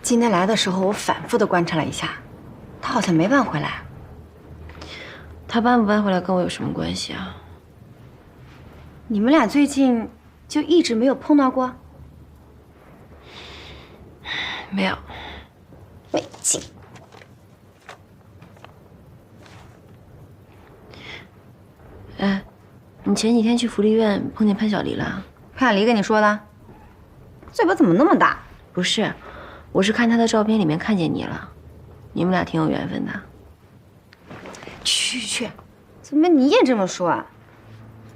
今天来的时候，我反复的观察了一下，他好像没搬回来。他搬不搬回来跟我有什么关系啊？你们俩最近就一直没有碰到过？没有。魏静。哎，你前几天去福利院碰见潘小黎了？潘小黎跟你说的？嘴巴怎么那么大？不是，我是看他的照片里面看见你了，你们俩挺有缘分的。去，怎么你也这么说啊？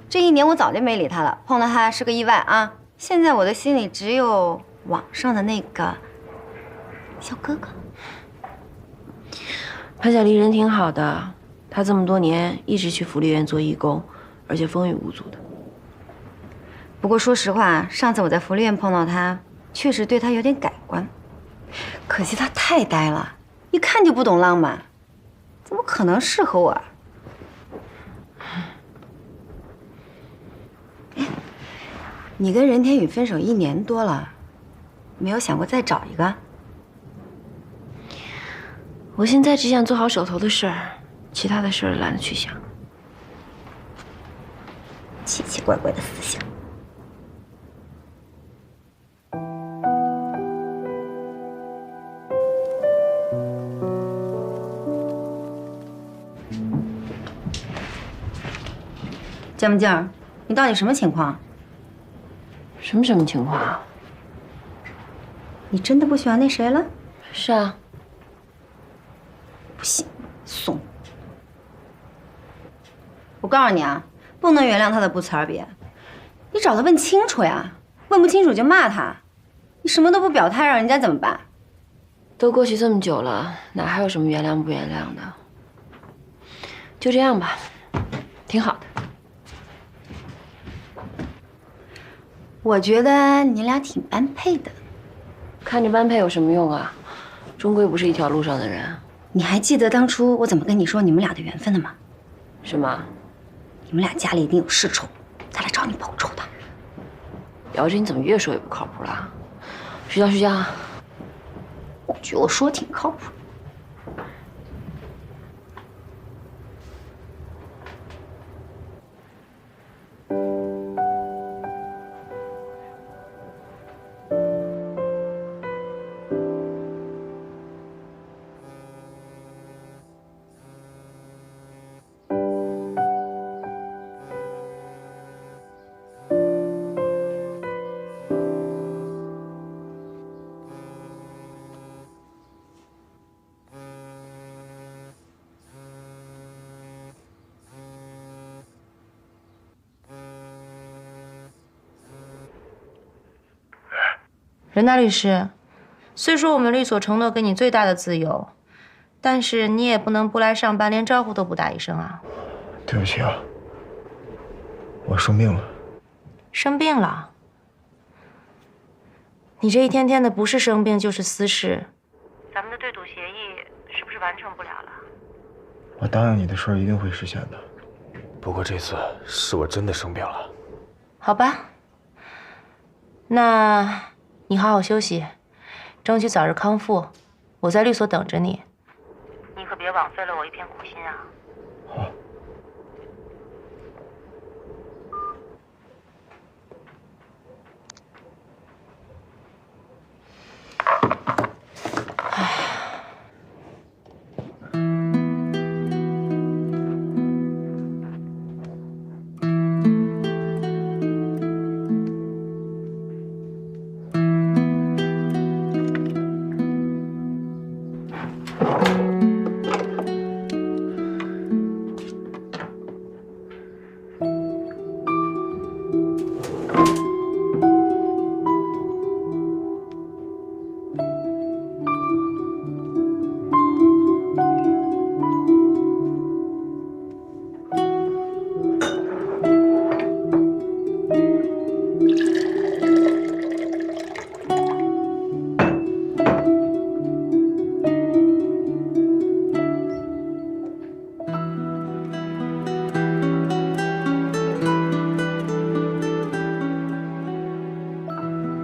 这一年我早就没理他了，碰到他是个意外啊。现在我的心里只有网上的那个小哥哥。潘小黎人挺好的，他这么多年一直去福利院做义工，而且风雨无阻的。不过说实话，上次我在福利院碰到他，确实对他有点改观。可惜他太呆了，一看就不懂浪漫，怎么可能适合我啊？你跟任天宇分手1年多了，没有想过再找一个？我现在只想做好手头的事儿，其他的事儿懒得去想。奇奇怪怪的思想。江文静，你到底什么情况？什么情况啊？你真的不喜欢那谁了？是啊。不信，怂。我告诉你啊，不能原谅他的不辞而别。你找他问清楚呀，问不清楚就骂他。你什么都不表态，让人家怎么办？都过去这么久了，哪还有什么原谅不原谅的？就这样吧，挺好的。我觉得你俩挺般配的。看着般配有什么用啊？终归不是一条路上的人。你还记得当初我怎么跟你说你们俩的缘分的吗？什么？你们俩家里一定有世仇，才来找你报仇的。瑶姐，你怎么越说越不靠谱了？睡觉睡觉。我觉得我说挺靠谱。任达律师，虽说我们律所承诺给你最大的自由，但是你也不能不来上班，连招呼都不打一声啊！对不起啊，我生病了。生病了？你这一天天的不是生病就是私事。咱们的对赌协议是不是完成不了了？我答应你的事儿一定会实现的。不过这次是我真的生病了。好吧，那你好好休息，争取早日康复。我在律所等着你，你可别枉费了我一片苦心啊。好。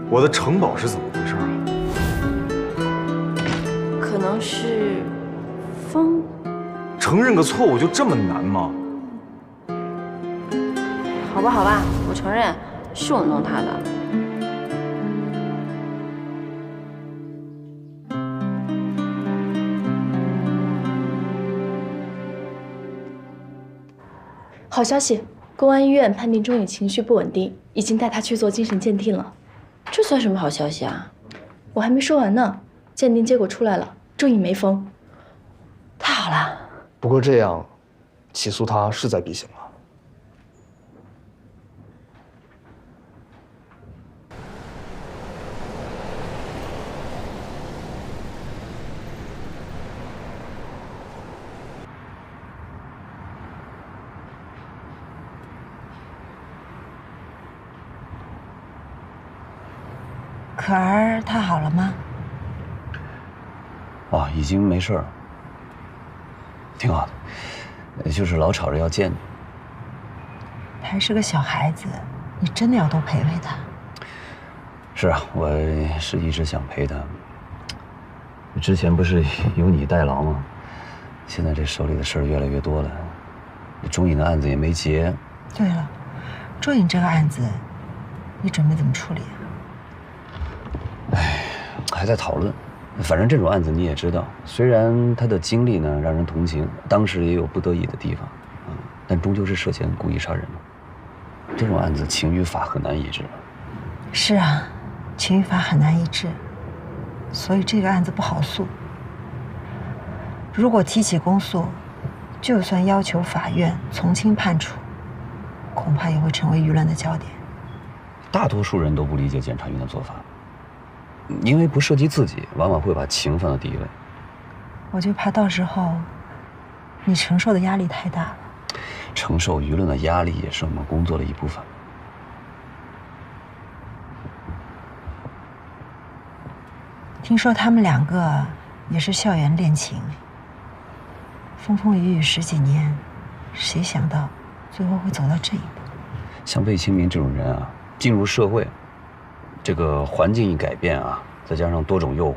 我的城堡是怎么回事啊？可能是风。承认个错误就这么难吗？好吧，好吧，我承认是我弄他的。好消息，公安医院判定钟颖情绪不稳定，已经带他去做精神鉴定了。这算什么好消息啊？我还没说完呢，鉴定结果出来了，钟颖没疯。太好了。不过这样，起诉他势在必行了。可儿她好了吗？哦，已经没事了，挺好的，就是老吵着要见你。还是个小孩子，你真的要多陪陪他。是啊，我是一直想陪他。之前不是有你代劳吗？现在这手里的事儿越来越多了，钟颖的案子也没结。对了，钟颖这个案子，你准备怎么处理啊？还在讨论，反正这种案子你也知道，虽然他的经历呢让人同情，当时也有不得已的地方，但终究是涉嫌故意杀人嘛。这种案子情与法很难一致。是啊，情与法很难一致，所以这个案子不好诉。如果提起公诉，就算要求法院从轻判处，恐怕也会成为舆论的焦点。大多数人都不理解检察院的做法。因为不涉及自己，往往会把情放到第一位。我就怕到时候你承受的压力太大了。承受舆论的压力也是我们工作的一部分。听说他们两个也是校园恋情，风风雨雨10几年，谁想到最后会走到这一步？像魏清明这种人啊，进入社会。这个环境一改变啊，再加上多种诱惑，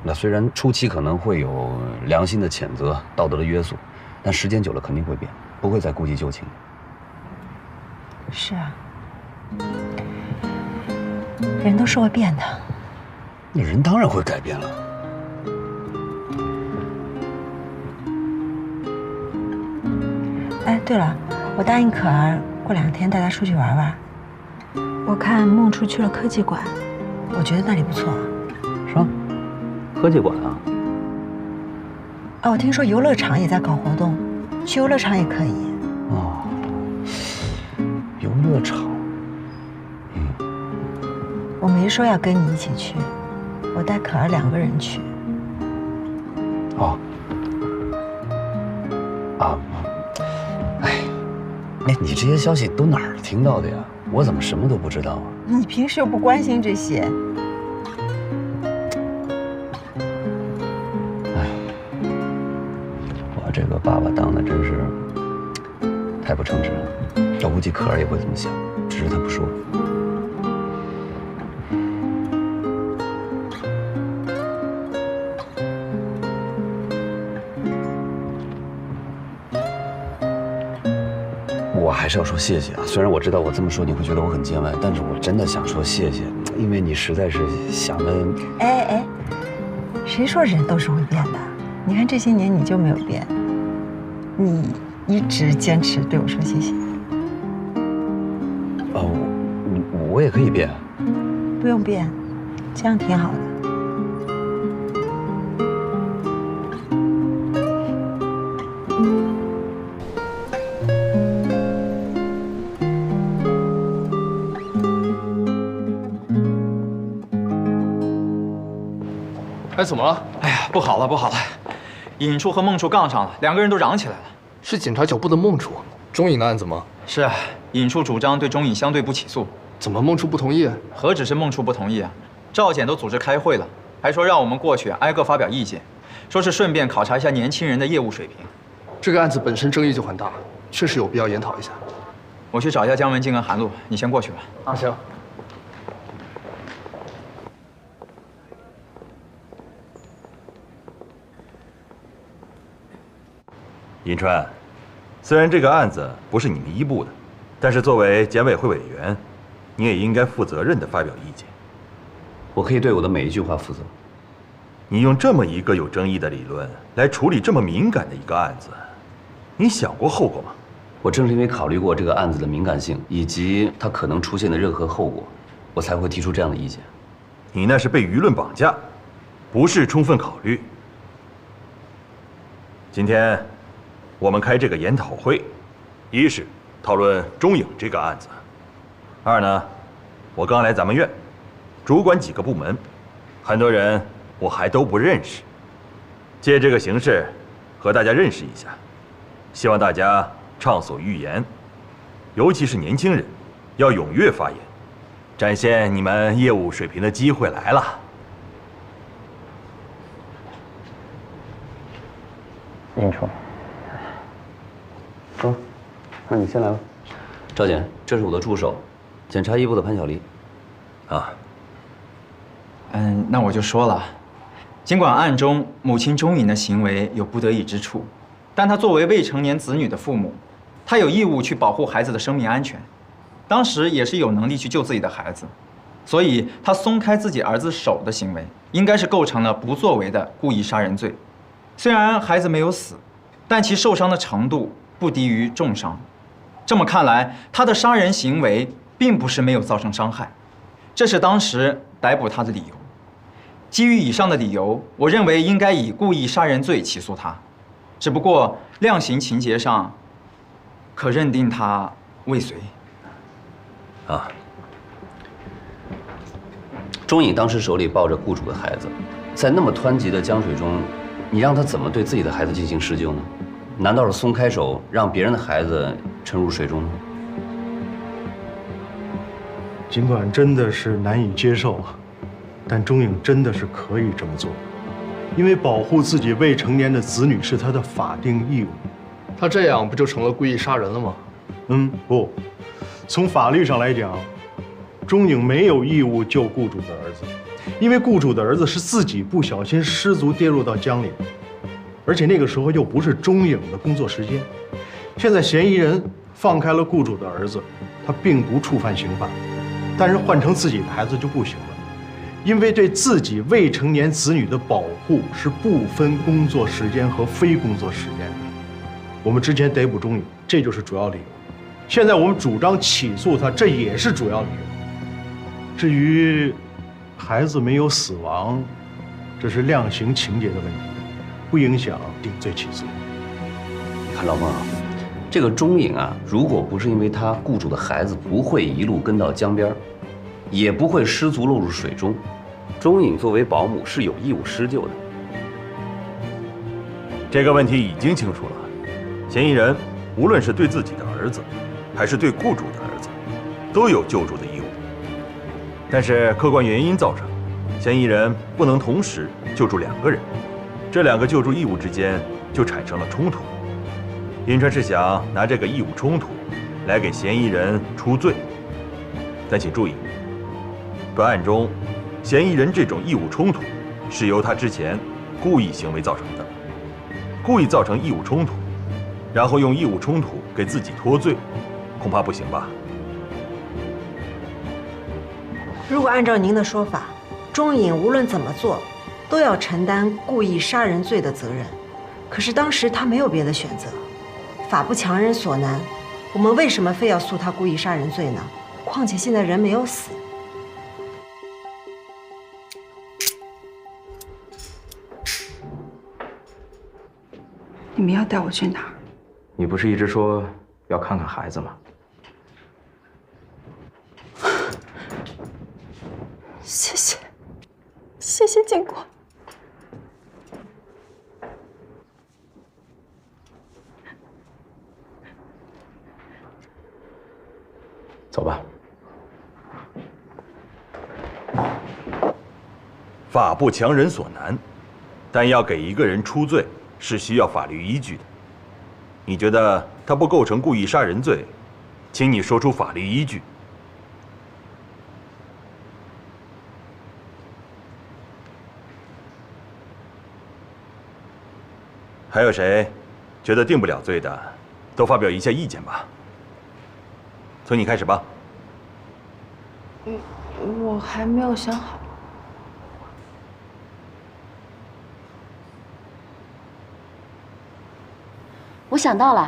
那虽然初期可能会有良心的谴责、道德的约束，但时间久了肯定会变，不会再顾及旧情。是啊，人都是会变的。那人当然会改变了。哎，对了，我答应可儿过2天带她出去玩玩。我看孟初去了科技馆，我觉得那里不错。是吗？科技馆啊？啊，我听说游乐场也在搞活动，去游乐场也可以。哦，游乐场。我没说要跟你一起去，我带可儿2个人去。哦。啊，哎，你这些消息都哪儿听到的呀？我怎么什么都不知道啊？你平时又不关心这些。爸爸当的真是太不称职了。我估计可儿也会这么想，只是他不说。我还是要说谢谢啊！虽然我知道我这么说你会觉得我很见外，但是我真的想说谢谢，因为你实在是想的……哎，谁说人都是会变的？你看这些年你就没有变，你一直坚持对我说谢谢。哦，我也可以变。不用变，这样挺好的。哎，怎么了？哎呀，不好了，不好了！尹处和孟处杠上了，两个人都嚷起来了。是检查脚部的孟处，钟颖的案子吗？是啊，尹处主张对钟颖相对不起诉。怎么孟处不同意？何止是孟处不同意啊，赵检都组织开会了，还说让我们过去挨个发表意见，说是顺便考察一下年轻人的业务水平。这个案子本身争议就很大，确实有必要研讨一下。我去找一下姜文静跟韩露，你先过去吧。啊，行。尹川，虽然这个案子不是你们一部的，但是作为检委会委员，你也应该负责任地发表意见。我可以对我的每一句话负责。你用这么一个有争议的理论来处理这么敏感的一个案子，你想过后果吗？我正是因为考虑过这个案子的敏感性以及它可能出现的任何后果，我才会提出这样的意见。你那是被舆论绑架，不是充分考虑。今天我们开这个研讨会，一是讨论钟颖这个案子，二呢，我刚来咱们院，主管几个部门，很多人我还都不认识，借这个形式和大家认识一下，希望大家畅所欲言，尤其是年轻人，要踊跃发言，展现你们业务水平的机会来了。尹处。走，那你先来吧。赵检，这是我的助手，检察一部的潘晓丽。啊。那我就说了，尽管案中母亲钟颖的行为有不得已之处，但她作为未成年子女的父母，她有义务去保护孩子的生命安全。当时也是有能力去救自己的孩子，所以她松开自己儿子手的行为，应该是构成了不作为的故意杀人罪。虽然孩子没有死，但其受伤的程度不低于重伤。这么看来，他的杀人行为并不是没有造成伤害，这是当时逮捕他的理由。基于以上的理由，我认为应该以故意杀人罪起诉他，只不过量刑情节上，可认定他未遂。啊，钟颖当时手里抱着雇主的孩子，在那么湍急的江水中，你让他怎么对自己的孩子进行施救呢？难道是松开手，让别人的孩子沉入水中呢？尽管真的是难以接受啊，但钟颖真的是可以这么做，因为保护自己未成年的子女是他的法定义务。他这样不就成了故意杀人了吗？不，从法律上来讲，钟颖没有义务救雇主的儿子，因为雇主的儿子是自己不小心失足跌入到江里的。而且那个时候又不是钟颖的工作时间，现在嫌疑人放开了雇主的儿子，他并不触犯刑法，但是换成自己的孩子就不行了，因为对自己未成年子女的保护是不分工作时间和非工作时间的。我们之前逮捕钟颖，这就是主要理由，现在我们主张起诉他，这也是主要理由。至于孩子没有死亡，这是量刑情节的问题，不影响定罪起诉。你看老孟啊，这个钟颖啊，如果不是因为他雇主的孩子不会一路跟到江边，也不会失足落入水中，钟颖作为保姆是有义务施救的。这个问题已经清楚了，嫌疑人无论是对自己的儿子，还是对雇主的儿子，都有救助的义务。但是客观原因造成，嫌疑人不能同时救助2个人，这2个救助义务之间就产生了冲突。银川是想拿这个义务冲突来给嫌疑人出罪，但请注意，本案中嫌疑人这种义务冲突是由他之前故意行为造成的，故意造成义务冲突，然后用义务冲突给自己脱罪，恐怕不行吧？如果按照您的说法，钟颖无论怎么做，都要承担故意杀人罪的责任。可是当时他没有别的选择，法不强人所难，我们为什么非要诉他故意杀人罪呢？况且现在人没有死。你们要带我去哪儿？你不是一直说要看看孩子吗？谢谢，谢谢警官。走吧。法不强人所难，但要给一个人出罪是需要法律依据的。你觉得他不构成故意杀人罪，请你说出法律依据。还有谁觉得定不了罪的，都发表一下意见吧。从你开始吧。我还没有想好。我想到了。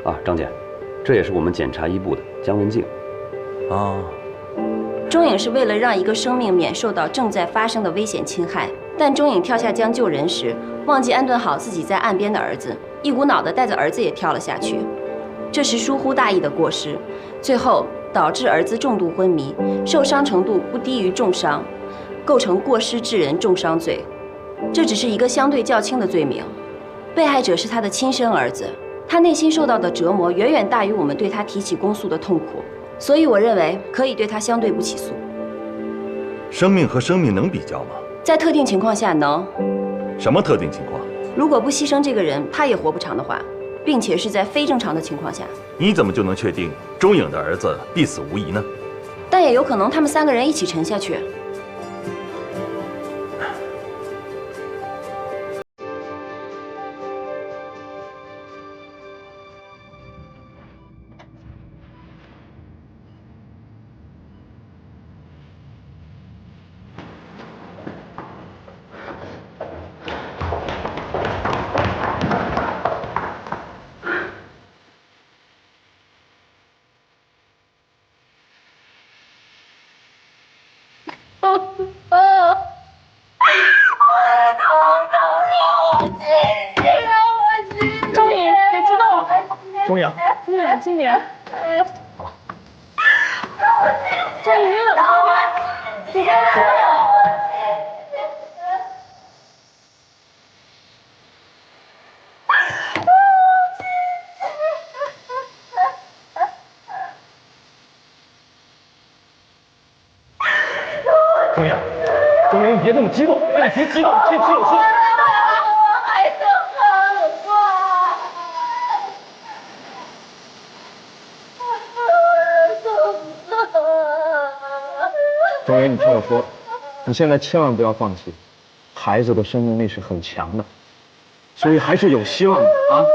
啊，张姐，这也是我们检察一部的姜文静。啊。钟颖是为了让一个生命免受到正在发生的危险侵害，但钟颖跳下江救人时，忘记安顿好自己在岸边的儿子，一股脑的带着儿子也跳了下去。这是疏忽大意的过失，最后导致儿子重度昏迷，受伤程度不低于重伤，构成过失致人重伤罪。这只是一个相对较轻的罪名，被害者是他的亲生儿子，他内心受到的折磨远远大于我们对他提起公诉的痛苦。所以我认为可以对他相对不起诉。生命和生命能比较吗？在特定情况下能。什么特定情况？如果不牺牲这个人，他也活不长的话，并且是在非正常的情况下。你怎么就能确定钟颖的儿子必死无疑呢？但也有可能他们3个人一起沉下去。钟颖，今年，钟颖，钟颖，你别这么激动，别激动，这只有说。钟颖，你听我说，你现在千万不要放弃，孩子的生命力是很强的，所以还是有希望的啊。